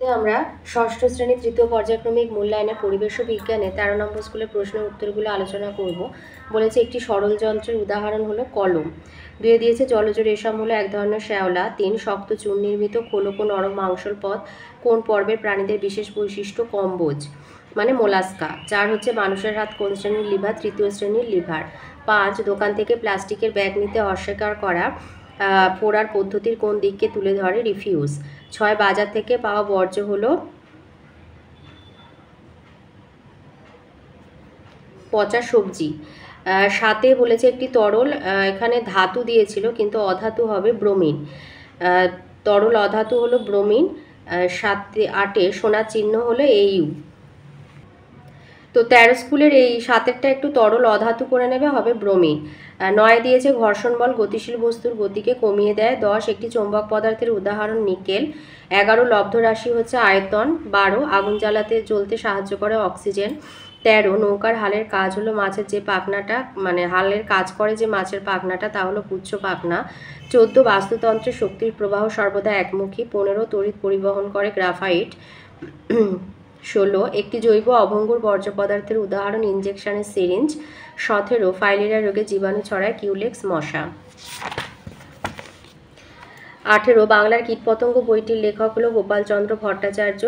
আমরা ষষ্ঠ শ্রেণীর তৃতীয় পর্যায়ক্রমিক মূল্যায়নের পরিবেশ ও বিজ্ঞানে 13 নম্বর স্কুলের প্রশ্নের উত্তরগুলো আলোচনা করব। বলেছে একটি সরল যন্ত্রের উদাহরণ হলো কলম। দুয়ে দিয়েছে জলজ রেশম হলো এক ধরনের শ্যাওলা। 3 শক্ত চুন নির্মিত খোলক ও নরম মাংসল পথ কোন পর্বের প্রাণীদের বিশেষ বৈশিষ্ট্য কম্বোজ মানে মোলাস্কা। 4 হচ্ছে মানুষের হাত কোন শ্রেণীর লিভার, তৃতীয় শ্রেণীর লিভার। 5 দোকান থেকে প্লাস্টিকের ব্যাগ নিতে অস্বীকার করা পোড়ার পদ্ধতির কোন দিককে তুলে ধরে, রিফিউজ। 6 বাজার থেকে পাওয়া বর্জ্য হলো পচা সবজি। 7 বলেছে একটি তরল, এখানে ধাতু দিয়েছিল কিন্তু অধাতু হবে ব্রোমিন। তরল অধাতু হলো ব্রোমিন। 8 সোনার চিহ্ন হলো AU। তো 13 স্কুলের এই 7-এরটা একটু তরল অধাতু করে নেবে, হবে ব্রোমিন। 9 দিয়েছে ঘর্ষণ বল গতিশীল বস্তুর গতিকে কমিয়ে দেয়। 10 একটি চৌম্বক পদার্থের উদাহরণ নিকেল। 11 লব্ধ রাশি হচ্ছে আয়তন। 12 আগুন জ্বলতে সাহায্য করে অক্সিজেন। 13 নৌকার হালের কাজ হলো মাছের যে পাখনাটা, মানে হালের কাজ করে যে মাছের পাখনাটা, তা হলো পুচ্ছ পাখনা। 14 বাস্তুতন্ত্রে শক্তির প্রবাহ সর্বদা একমুখী। 15 তড়িৎ পরিবহন করে গ্রাফাইট। 16 একটি জৈব অভঙ্গুর বর্জ্য পদার্থের উদাহরণ ইনজেকশনের সিরিঞ্জ। 17 ফাইলেরিয়া রোগে জীবাণু ছড়ায় কিউলেক্স মশা। 18 বাংলার কীটপতঙ্গ বইটির লেখক হলো গোপালচন্দ্র ভট্টাচার্য।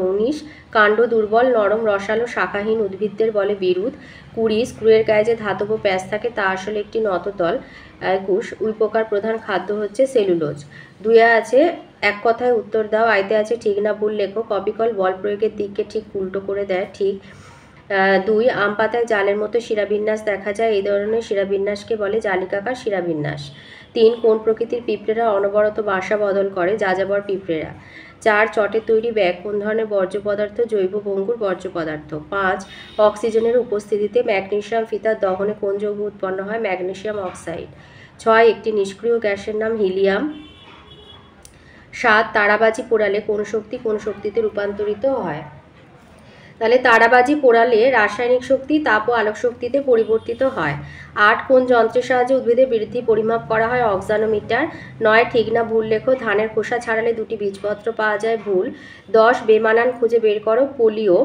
19 কাণ্ড দুর্বল নরম রসালো শাখাহীন উদ্ভিদদের বলে বিরুৎ। 20 স্ক্রুয়ের গায়ে যে ধাতব প্যাঁচ থাকে তা আসলে একটি নততল। 21 উইপোকার প্রধান খাদ্য হচ্ছে সেলুলোজ। 2 আছে এক কথায় উত্তর দাও। আইতে আছে ঠিক না ভুল লেখো। কপিকল বল প্রয়োগের দিককে ঠিক উল্টো করে দেয়, ঠিক। 2 আম পাতায় জালের মতো শিরাবিন্যাস দেখা যায়, এই ধরনের শিরাবিন্যাসকে বলে জালিকাকার শিরাবিন্যাস। 3 কোন প্রকৃতির পিঁপড়েরা অনবরত বাসা বদল করে, যাযাবর পিঁপড়েরা। 4 চটের তৈরি ব্যাগ কোন ধরনের বর্জ্য পদার্থ, জৈব ভঙ্গুর বর্জ্য পদার্থ। 5 অক্সিজেনের উপস্থিতিতে ম্যাগনেসিয়াম ফিতার দহনে কোন যৌগ উৎপন্ন হয়, ম্যাগনেসিয়াম অক্সাইড। 6 একটি নিষ্ক্রিয় গ্যাসের নাম হিলিয়াম। 7 তারাবাজি পোড়ালে কোন শক্তি কোন শক্তিতে রূপান্তরিত হয়। তাহলে তারাবাজি পোড়ালে রাসায়নিক শক্তি তাপ ও আলোক শক্তিতে পরিবর্তিত হয়। 8 কোন যন্ত্রের সাহায্যে উদ্ভিদের বৃদ্ধি পরিমাপ করা হয়, অক্সানোমিটার। 9 ঠিক না ভুল লেখো। ধানের খোসা ছাড়ালে 2টি বীজপত্র পাওয়া যায়, ভুল। 10 বেমানান খুঁজে বের করো, পোলিও।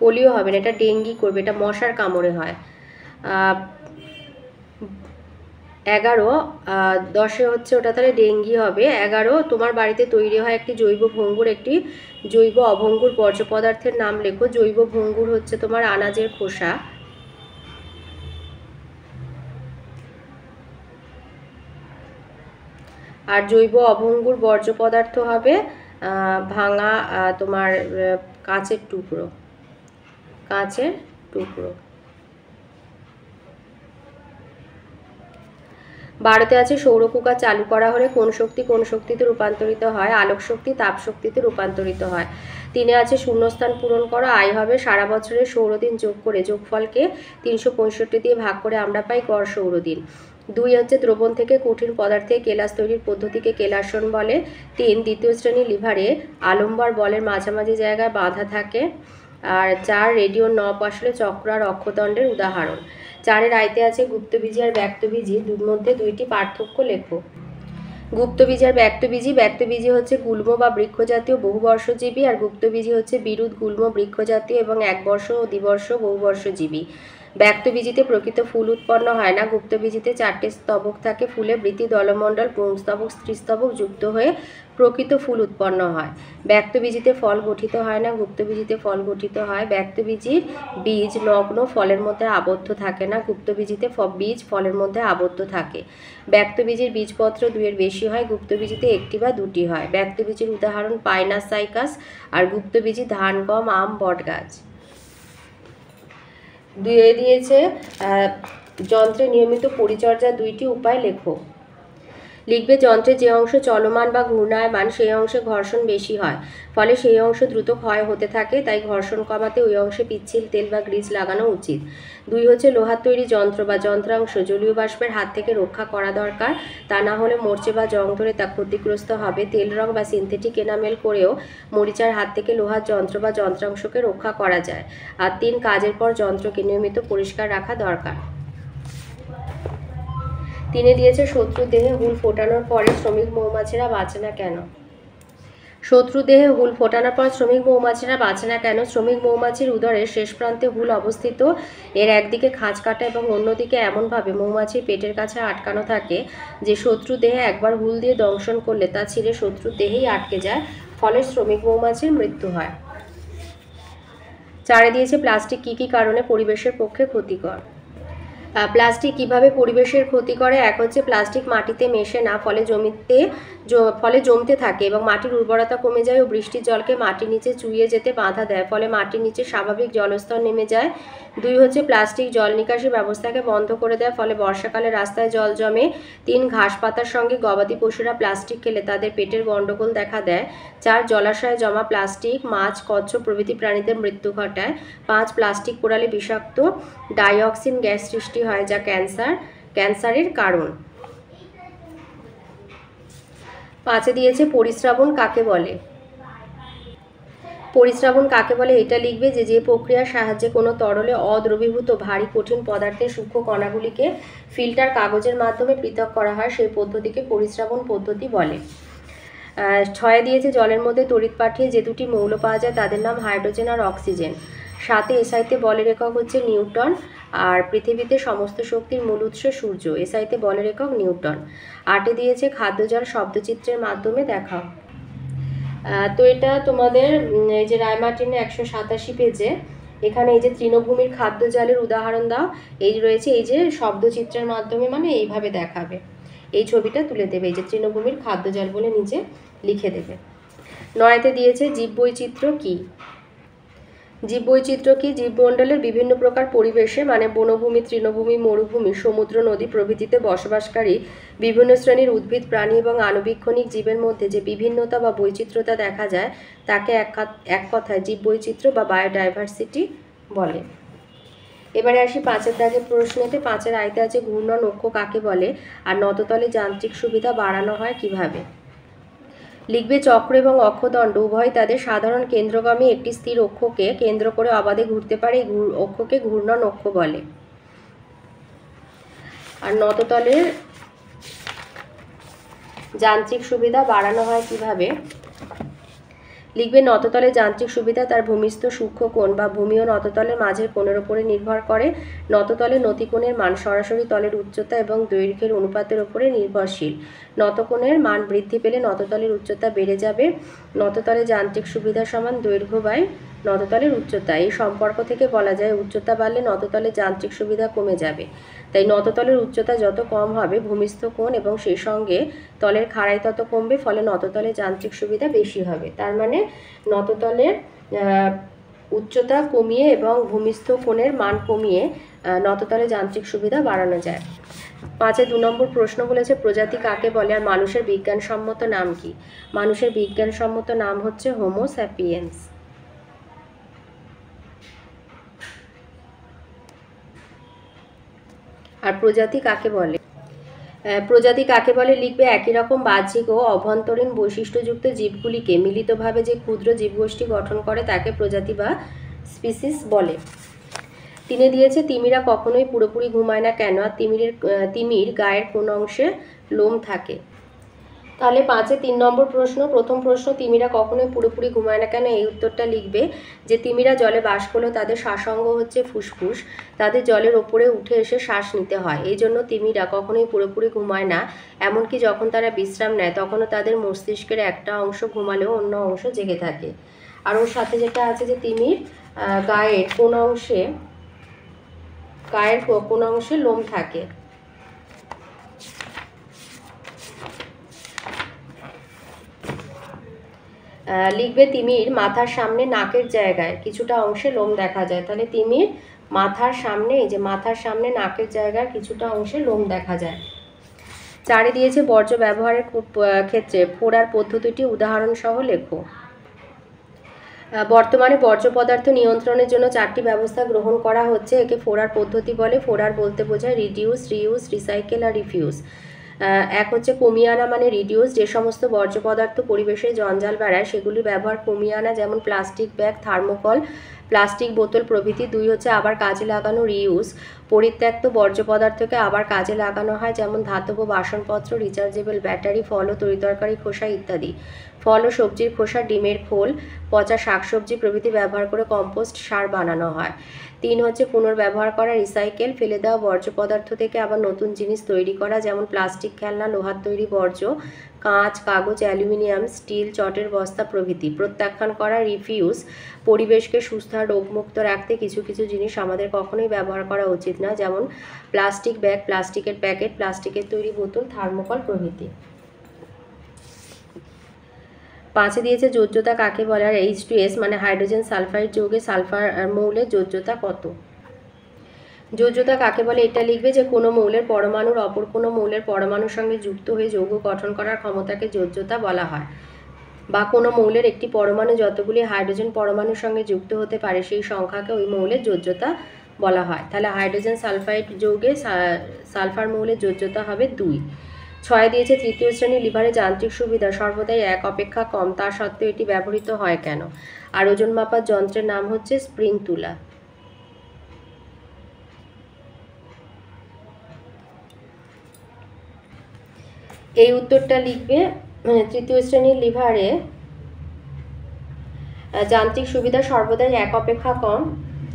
পোলিও হবে না, এটা ডেঙ্গি করবে, এটা মশার কামড়ে হয়। 11 10 হচ্ছে ওটা, তাহলে ডেঙ্গি হবে। 11 তোমার বাড়িতে তৈরি হয় একটি জৈব অভঙ্গুর বর্জ্য পদার্থের নাম লেখো। জৈব ভঙ্গুর হচ্ছে তোমার আনাজের খোসা। আর জৈব অভঙ্গুর বর্জ্য পদার্থ হবে ভাঙা তোমার কাঁচের টুকরো। 12 আছে সৌর কুকার চালু করা হলে কোন শক্তি কোন শক্তিতে রূপান্তরিত হয়, আলোক শক্তি তাপ শক্তিতে রূপান্তরিত হয়। 3 আছে শূন্যস্থান পূরণ করো। আয় হবে সারা বছরের সৌরদিন যোগ করে যোগফলকে 365 দিয়ে ভাগ করে আমরা পাই গড় সৌরদিন। 2 হচ্ছে দ্রবণ থেকে কঠিন পদার্থে কেলাস তৈরির পদ্ধতিকে কেলাসন বলে। 3 দ্বিতীয় শ্রেণীর লিভারে আলম্বার বলের মাঝামাঝি জায়গায় বাঁধা থাকে। আর 4 রেডিও নব আসলে চক্র আর অক্ষদণ্ডের উদাহরণ। 4 আইতে আছে গুপ্তবীজি আর ব্যক্তবীজির মধ্যে 2টি পার্থক্য লেখো। গুপ্তবীজি আর ব্যক্তবীজি। ব্যক্তবীজি হচ্ছে গুল্ম বা বৃক্ষজাতীয় বহুবর্ষজীবী, আর গুপ্তবীজি হচ্ছে বিরুৎ গুল্ম বৃক্ষজাতীয় এবং একবর্ষ ও দ্বিবর্ষ বহুবর্ষজীবী। ব্যক্তবীজিতে প্রকৃত ফুল উৎপন্ন হয় না। গুপ্তবীজিতে 4টে স্তবক থাকে, ফুলে বৃতি দলমণ্ডল পুংস্তবক স্ত্রীস্তবক যুক্ত হয়ে প্রকৃত ফুল উৎপন্ন হয়। ব্যক্তবীজিতে ফল গঠিত হয় না, গুপ্তবীজিতে ফল গঠিত হয়। ব্যক্তবীজির বীজ নগ্ন ফলের মধ্যে আবদ্ধ থাকে না, গুপ্তবীজিতে বীজ ফলের মধ্যে আবদ্ধ থাকে। ব্যক্তবীজির বীজপত্র 2-এর বেশি হয়, গুপ্তবীজিতে 1টি বা 2টি হয়। ব্যক্তবীজির উদাহরণ পাইনাস সাইকাস, আর গুপ্তবীজি ধান গম আম বটগাছ। 2 দিয়েছে যন্ত্রের নিয়মিত পরিচর্যার 2টি উপায় লেখো। লিখবে যন্ত্রের যে অংশ চলমান বা ঘূর্ণায়মান সেই অংশে ঘর্ষণ বেশি হয়, ফলে সেই অংশ দ্রুত ক্ষয় হতে থাকে, তাই ঘর্ষণ কমাতে ওই অংশে পিচ্ছিল তেল বা গ্রিজ লাগানো উচিত। 2 হচ্ছে লোহার তৈরি যন্ত্র বা যন্ত্রাংশ জলীয় বাষ্পের হাত থেকে রক্ষা করা দরকার, তা না হলে মরচে বা জং ধরে তা ক্ষতিগ্রস্ত হবে। তেল রং বা সিনথেটিক এনামেল করেও মরিচার হাত থেকে লোহার যন্ত্র বা যন্ত্রাংশকে রক্ষা করা যায়। আর 3 কাজের পর যন্ত্রকে নিয়মিত পরিষ্কার রাখা দরকার। 3 দিয়েছে শত্রুর দেহে হুল ফোটানোর পরে শ্রমিক মৌমাছিরা বাঁচে না কেন? শত্রু দেহে হুল ফোটানোর পর শ্রমিক মৌমাছিরা বাঁচে না কেন? শ্রমিক মৌমাছির উদরের শেষ প্রান্তে হুল অবস্থিত। এর একদিকে খাঁজ কাটা এবং অন্যদিকে এমনভাবে মৌমাছির পেটের কাছে আটকানো থাকে যে শত্রু দেহে একবার হুল দিয়ে দংশন করলে তা ছিঁড়ে শত্রুর দেহেই আটকে যায়, ফলে শ্রমিক মৌমাছির মৃত্যু হয়। 4 দিয়েছে প্লাস্টিক কী কী কারণে পরিবেশের পক্ষে ক্ষতিকর? প্লাস্টিক কিভাবে পরিবেশের ক্ষতি করে? 1 হচ্ছে প্লাস্টিক মাটিতে মেশে না, ফলে জমতে থাকে এবং মাটির উর্বরতা কমে যায় ও বৃষ্টির জলকে মাটির নিচে চুইয়ে যেতে বাধা দেয়, ফলে মাটির নিচে স্বাভাবিক জলস্তর নেমে যায়। 2 হচ্ছে প্লাস্টিক জল নিকাশি ব্যবস্থাকে বন্ধ করে দেয়, ফলে বর্ষাকালে রাস্তায় জল জমে। 3 ঘাস পাতার সঙ্গে গবাদি পশুরা প্লাস্টিক খেলে তাদের পেটের গণ্ডগোল দেখা দেয়। 4 জলাশয়ে জমা প্লাস্টিক মাছ, কচ্ছপ প্রভৃতি প্রাণীদের মৃত্যু ঘটায়। 5 প্লাস্টিক পোড়ালে বিষাক্ত ডাইঅক্সিন গ্যাস সৃষ্টি হয়, যা ক্যান্সারের কারণ। 5 দিয়েছে পরিস্রাবণ কাকে বলে? পরিস্রাবণ কাকে বলে এটা লিখবে যে প্রক্রিয়ার সাহায্যে কোনো তরলে অদ্রবীভূত ভারী কঠিন পদার্থের সূক্ষ্ম কণাগুলিকে ফিল্টার কাগজের মাধ্যমে পৃথক করা হয়, সেই পদ্ধতিকে পরিস্রাবণ পদ্ধতি বলে। 6 দিয়েছে জলের মধ্যে তড়িৎ পাঠিয়ে যে দুটি মৌল পাওয়া যায় তাদের নাম হাইড্রোজেন আর অক্সিজেন। 7 এসআইতে বলের একক হচ্ছে নিউটন, আর পৃথিবীতে সমস্ত শক্তির মূল উৎস সূর্য। এসআইতে বলের একক নিউটন। 8 দিয়েছে খাদ্য জল শব্দচিত্রের মাধ্যমে দেখাও। তো এটা তোমাদের এই যে রায়মার্টিনে 187 পেজে এখানে এই যে তৃণভূমির খাদ্য জলের উদাহরণ দাও, এই রয়েছে এই যে শব্দচিত্রের মাধ্যমে, মানে এইভাবে দেখাবে, এই ছবিটা তুলে দেবে, এই যে তৃণভূমির খাদ্য জল বলে নিচে লিখে দেবে। 9 দিয়েছে জীববৈচিত্র্য কী? জীববৈচিত্র্য কি? জীবমণ্ডলের বিভিন্ন প্রকার পরিবেশে, মানে বনভূমি, তৃণভূমি, মরুভূমি, সমুদ্র, নদী প্রভৃতিতে বসবাসকারী বিভিন্ন শ্রেণীর উদ্ভিদ, প্রাণী এবং আণুবীক্ষণিক জীবের মধ্যে যে বিভিন্নতা বা বৈচিত্র্যতা দেখা যায় তাকে এক কথায় জীববৈচিত্র্য বা বায়োডাইভার্সিটি বলে। এবারে আসি 5 দাগের প্রশ্নেতে। 5 আয়তে আছে ঘূর্ণন অক্ষ কাকে বলে আর নততলে যান্ত্রিক সুবিধা বাড়ানো হয় কিভাবে? লিখবে চক্র এবং অক্ষদণ্ড উভয় তাদের সাধারণ কেন্দ্রগামী একটি স্থির অক্ষকে কেন্দ্র করে অবাধে ঘুরতে পারে, এই অক্ষকে ঘূর্ণন অক্ষ বলে। আর নততলের যান্ত্রিক সুবিধা বাড়ানো হয় কিভাবে? লিখবে নততলে যান্ত্রিক সুবিধা তার ভূমিস্থ সূক্ষ্ম কোণ বা ভূমি ও নততলের মাঝের কোণের উপরে নির্ভর করে। নততলে নতিকোণের মান সরাসরি তলের উচ্চতা এবং দৈর্ঘ্যের অনুপাতের উপরে নির্ভরশীল। নতকোণের মান বৃদ্ধি পেলে নততলের উচ্চতা বেড়ে যাবে। নততলে যান্ত্রিক সুবিধা সমান দৈর্ঘ্য বাই নততলের উচ্চতা। এই সম্পর্ক থেকে বলা যায় উচ্চতা বাড়লে নততলে যান্ত্রিক সুবিধা কমে যাবে। তাই নততলের উচ্চতা যত কম হবে ভূমিস্থ কোণ এবং সেই সঙ্গে তলের খাড়াই তত কমবে, ফলে নততলে যান্ত্রিক সুবিধা বেশি হবে। তার মানে নততলের উচ্চতা কমিয়ে এবং ভূমিস্থ কোণের মান কমিয়ে নততলে যান্ত্রিক সুবিধা বাড়ানো যায়। 5 2 নম্বর প্রশ্ন বলেছে প্রজাতি কাকে বলে আর মানুষের বিজ্ঞানসম্মত নাম কি? মানুষের বিজ্ঞানসম্মত নাম হচ্ছে হোমো স্যাপিয়েন্স। আর প্রজাতি কাকে বলে? প্রজাতি কাকে বলে লিখবে একই রকম বাহ্যিক ও অভ্যন্তরীণ বৈশিষ্ট্যযুক্ত জীবগুলিকে মিলিতভাবে যে ক্ষুদ্র জীবগোষ্ঠী গঠন করে তাকে প্রজাতি বা স্পিসিস বলে। 3 দিয়েছে তিমিরা কখনোই পুরোপুরি ঘুমায় না কেন আর তিমির গায়ের কোন অংশে লোম থাকে? তাহলে 5 3 নম্বর প্রশ্ন। প্রথম প্রশ্ন তিমিরা কখনোই পুরোপুরি ঘুমায় না কেন, এই উত্তরটা লিখবে যে তিমিরা জলে বাস করলেও তাদের শ্বাসঙ্গ হচ্ছে ফুসফুস, তাদের জলের ওপরে উঠে এসে শ্বাস নিতে হয়, এই জন্য তিমিরা কখনোই পুরোপুরি ঘুমায় না। এমনকি যখন তারা বিশ্রাম নেয় তখনও তাদের মস্তিষ্কের একটা অংশ ঘুমালেও অন্য অংশ জেগে থাকে। আর ওর সাথে যেটা আছে যে তিমির গায়ের কোন অংশে লোম থাকে। লিখবে তিমির মাথার সামনে নাকের জায়গায় কিছুটা অংশে লোম দেখা যায়। তাহলে তিমির মাথার সামনে, এই যে মাথার সামনে নাকের জায়গায় কিছুটা অংশে লোম দেখা যায়। 4 দিয়েছে বর্জ্য ব্যবহারের ক্ষেত্রে ফোড়ার পদ্ধতিটি উদাহরণ সহ লেখো। বর্তমানে বর্জ্য পদার্থ নিয়ন্ত্রণের জন্য 4টি ব্যবস্থা গ্রহণ করা হচ্ছে। একে ফোড়ার পদ্ধতি বলে। ফোড়ার বলতে বোঝায় রিডিউস, রিইউজ, রিসাইকেল আর রিফিউজ। এক হচ্ছে কমিয়ে আনা মানে রিডিউস, যে সমস্ত বর্জ্য পদার্থ পরিবেশে জঞ্জাল বাড়ায় সেগুলি ব্যবহার কমিয়ে আনা, যেমন প্লাস্টিক ব্যাগ, থার্মোকল, প্লাস্টিক বোতল প্রভৃতি। 2 হচ্ছে আবার কাজে লাগানো রিইউজ, পরিত্যক্ত বর্জ্য পদার্থকে আবার কাজে লাগানো হয়, যেমন ধাতব বাসনপত্র, রিচার্জেবল ব্যাটারি, ফল ও তরিতরকারি খোসা ইত্যাদি। ফল ও সবজির খোসা, ডিমের খোল, পচা শাকসবজি প্রভৃতি ব্যবহার করে কম্পোস্ট সার বানানো হয়। 3 হচ্ছে পুনর্ব্যবহার করা রিসাইকেল, ফেলে দেওয়া বর্জ্য পদার্থ থেকে আবার নতুন জিনিস তৈরি করা, যেমন প্লাস্টিক খেলনা, লোহার তৈরি বর্জ্য, কাঁচ, কাগজ, অ্যালুমিনিয়াম, স্টিল, চটের বস্তা প্রভৃতি। প্রত্যাখ্যান করা রিফিউজ, পরিবেশকে সুস্থ আর রোগমুক্ত রাখতে কিছু কিছু জিনিস আমাদের কখনোই ব্যবহার করা উচিত না, যেমন প্লাস্টিক ব্যাগ, প্লাস্টিকের প্যাকেট, প্লাস্টিকের তৈরি বোতল, থার্মোকল প্রভৃতি। 5 দিয়েছে যোজ্যতা কাকে বলে, আর H2S মানে হাইড্রোজেন সালফাইড যৌগে সালফার মৌলের যোজ্যতা কত। যোজ্যতা কাকে বলে এটা লিখবে যে কোনো মৌলের পরমাণুর অপর কোনো মৌলের পরমাণুর সঙ্গে যুক্ত হয়ে যৌগ গঠন করার ক্ষমতাকে যোজ্যতা বলা হয়, বা কোনো মৌলের একটি পরমাণু যতগুলি হাইড্রোজেন পরমাণুর সঙ্গে যুক্ত হতে পারে সেই সংখ্যাকে ওই মৌলের যোজ্যতা বলা হয়। তাহলে হাইড্রোজেন সালফাইড যৌগে সালফার মৌলের যোজ্যতা হবে 2। 6 দিয়েছে তৃতীয় শ্রেণীর লিভারে যান্ত্রিক সুবিধা সর্বদাই 1 অপেক্ষা কম, তা সত্ত্বেও এটি ব্যবহৃত হয় কেন। আর ওজন মাপার যন্ত্রের নাম হচ্ছে স্প্রিং তুলা। এই উত্তরটা লিখবে তৃতীয় শ্রেণীর লিভারে যান্ত্রিক সুবিধা সর্বদাই 1 অপেক্ষা কম,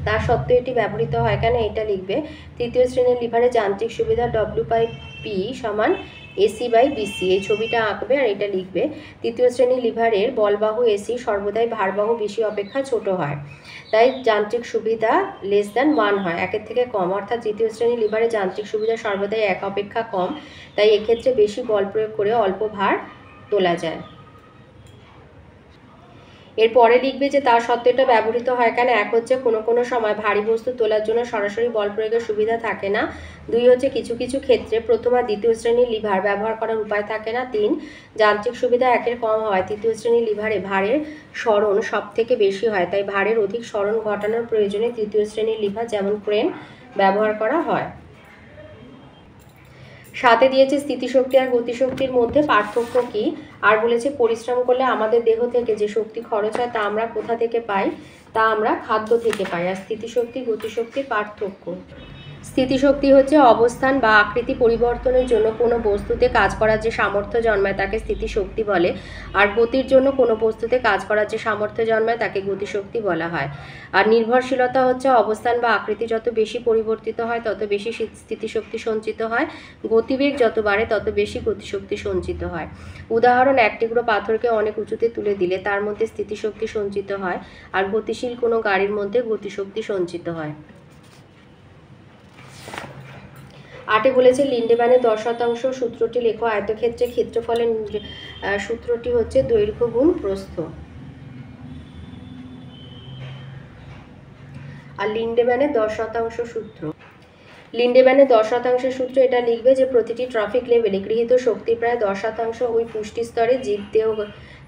তা সত্ত্বেও এটি ব্যবহৃত হয় কেন এটা লিখবে। তৃতীয় শ্রেণীর লিভারে যান্ত্রিক সুবিধা W/P সমান AC/BC, এই ছবিটা আঁকবে আর এটা লিখবে। তৃতীয় শ্রেণীর লিভারের বলবাহু এসি সর্বদাই ভারবাহু বিসি অপেক্ষা ছোট হয়, তাই যান্ত্রিক সুবিধা <1 হয়, 1-এর থেকে কম, অর্থাৎ তৃতীয় শ্রেণীর লিভারে যান্ত্রিক সুবিধা সর্বদাই 1 অপেক্ষা কম, তাই এক্ষেত্রে বেশি বল প্রয়োগ করে অল্প ভার তোলা যায়। এরপরে লিখবে যে তার সত্ত্বেও এটা ব্যবহৃত হয় কেন। 1 হচ্ছে কোনো কোনো সময় ভারী বস্তু তোলার জন্য সরাসরি বল প্রয়োগের সুবিধা থাকে না। 2 হচ্ছে কিছু কিছু ক্ষেত্রে প্রথম আর দ্বিতীয় শ্রেণীর লিভার ব্যবহার করার উপায় থাকে না। 3 যান্ত্রিক সুবিধা 1-এর কম হয়, তৃতীয় শ্রেণীর লিভারে ভারের সরণ সব থেকে বেশি হয়, তাই ভারের অধিক সরণ ঘটানোর প্রয়োজনে তৃতীয় শ্রেণীর লিভার যেমন ক্রেন ব্যবহার করা হয়। 7 দিয়েছে স্থিতিশক্তি আর গতিশক্তির মধ্যে পার্থক্য কী, আর বলেছে পরিশ্রম করলে আমাদের দেহ থেকে যে শক্তি খরচ হয় তা আমরা কোথা থেকে পাই, তা আমরা খাদ্য থেকে পাই। আর স্থিতিশক্তি গতিশক্তির পার্থক্য। স্থিতিশক্তি হচ্ছে অবস্থান বা আকৃতি পরিবর্তনের জন্য কোনো বস্তুতে কাজ করার যে সামর্থ্য জন্মায় তাকে স্থিতিশক্তি বলে, আর গতির জন্য কোনো বস্তুতে কাজ করার যে সামর্থ্য জন্মায় তাকে গতিশক্তি বলা হয়। আর নির্ভরশীলতা হচ্ছে অবস্থান বা আকৃতি যত বেশি পরিবর্তিত হয় তত বেশি স্থিতিশক্তি সঞ্চিত হয়, গতিবেগ যত বাড়ে তত বেশি গতিশক্তি সঞ্চিত হয়। উদাহরণ, 1 টুকরো পাথরকে অনেক উঁচুতে তুলে দিলে তার মধ্যে স্থিতিশক্তি সঞ্চিত হয়, আর গতিশীল কোনো গাড়ির মধ্যে গতিশক্তি সঞ্চিত হয়। 8 বলেছে লিন্ডেম্যানের 10% সূত্রটি লেখো। আয়তক্ষেত্রে ক্ষেত্রফলের সূত্রটি হচ্ছে দৈর্ঘ্য গুণ প্রস্থ। আর লিন্ডেম্যানের 10% সূত্র, লিন্ডেম্যানের 10% সূত্র এটা লিখবে যে প্রতিটি ট্রফিক লেভেলে গৃহীত শক্তির প্রায় 10% ওই পুষ্টি স্তরে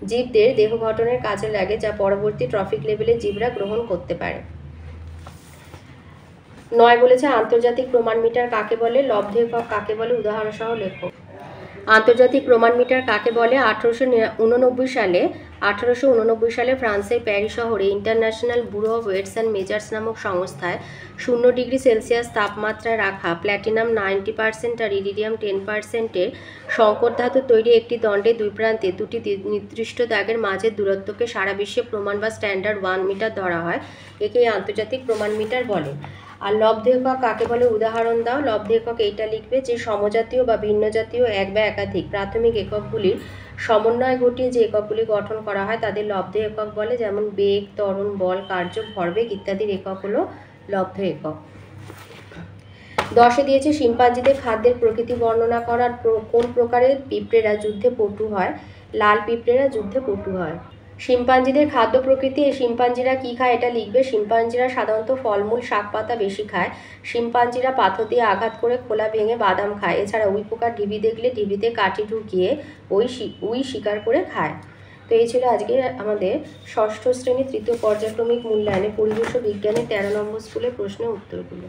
জীবদের দেহ গঠনের কাজে লাগে, যা পরবর্তী ট্রফিক লেভেলে জীবরা গ্রহণ করতে পারে। 9 বলেছে আন্তর্জাতিক প্রমাণ মিটার কাকে বলে, লব্ধ একক কাকে বলে, উদাহরণ সহ লেখো। আন্তর্জাতিক প্রমাণ মিটার কাকে বলে, 1889 সালে ফ্রান্সের প্যারিস শহরে international bureau of weights and measures নামক সংস্থায় 0 ডিগ্রি সেলসিয়াস তাপমাত্রায় রাখা প্ল্যাটিনাম 90% আর ইরিডিয়াম 10%-এর সংকর ধাতু তৈরি একটি দণ্ডে 2 প্রান্তে 2টি নির্দিষ্ট দাগের মাঝের দূরত্বকে সারা বিশ্বে প্রমাণ বা স্ট্যান্ডার্ড 1 মিটার ধরা হয়, একেই আন্তর্জাতিক প্রমাণ মিটার বলে। আর লব্ধ একক কাকে বলে, উদাহরণ দাও। লব্ধ একক এইটা লিখবে যে সমজাতীয় বা ভিন্ন জাতীয় এক বা একাধিক প্রাথমিক এককগুলির সমন্বয় ঘটিয়ে যে এককগুলি গঠন করা হয় তাদের লব্ধ একক বলে, যেমন বেগ, ত্বরণ, বল, কার্য, ভরবেগ ইত্যাদির একক হলো লব্ধ একক। 10 দিয়েছে শিম্পাঞ্জিদের খাদ্যের প্রকৃতি বর্ণনা করার কোন প্রকারের পিঁপড়েরা যুদ্ধে পটু হয়। লাল পিঁপড়েরা যুদ্ধে পটু হয়। শিম্পাঞ্জিদের খাদ্য প্রকৃতি। এই শিম্পাঞ্জিরা কী খায় এটা লিখবে। শিম্পাঞ্জিরা সাধারণত ফলমূল, শাক পাতা বেশি খায়। শিম্পাঞ্জিরা পাথর দিয়ে আঘাত করে খোলা ভেঙে বাদাম খায়। এছাড়া উইপোকার ঢিবি দেখলে ঢিবিতে কাঠি ঢুকিয়ে উই শিকার করে খায়। তো এই ছিল আজকে আমাদের ষষ্ঠ শ্রেণী তৃতীয় পর্যায়ক্রমিক মূল্যায়নে পরিবেশ ও বিজ্ঞানের 13 নম্বর স্কুলের প্রশ্নের উত্তরগুলো।